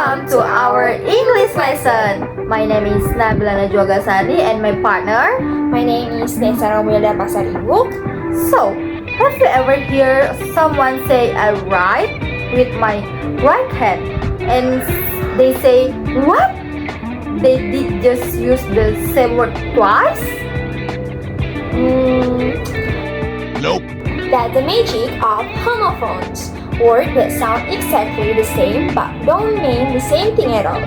Welcome to our English lesson. My name is Nabila Najwa Gasani and my partner. My name is Nesa Romilda Pasaribu. So, have you ever heard someone say I write with my right hand and they say what? They did just use the same word twice? Nope. That's the magic of homophones. Words that sound exactly the same but don't mean the same thing at all.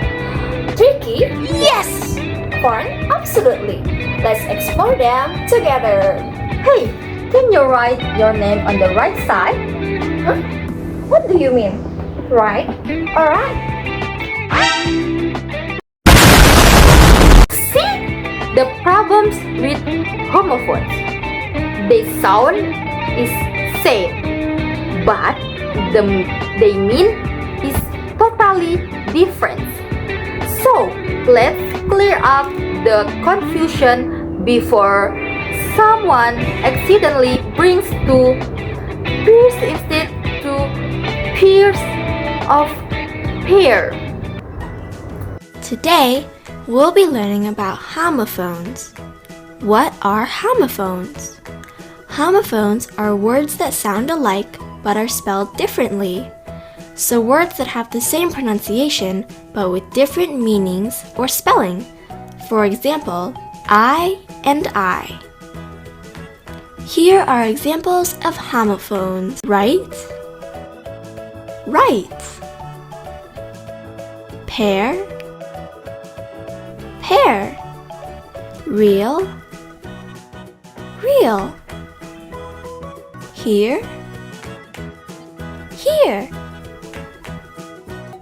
Tricky? Yes! Fun? Absolutely. Let's explore them together. Hey, can you write your name on the right side? Huh? What do you mean? Right? Alright. See the problems with homophones. They sound is same, but they mean is totally different. So let's clear up the confusion before someone accidentally brings to pierce instead to pierce of pear. Today, we'll be learning about homophones. What are homophones? Homophones are words that sound alike but are spelled differently. So words that have the same pronunciation but with different meanings or spelling. For example, I and I. Here are examples of homophones. Right, right. Pear, pear. Real, real. Here, here.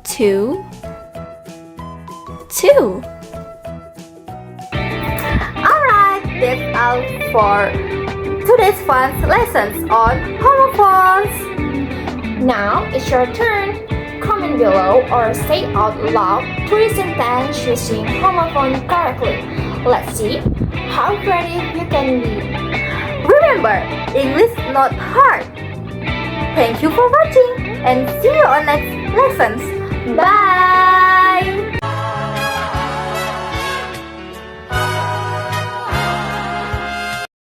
Two, two. Alright, that's all for today's fun lessons on homophones. Now it's your turn. Comment below or say out loud 3 sentences using homophone correctly. Let's see how creative you can be. Remember, English not hard. Thank you for watching and see you on next lessons. Bye!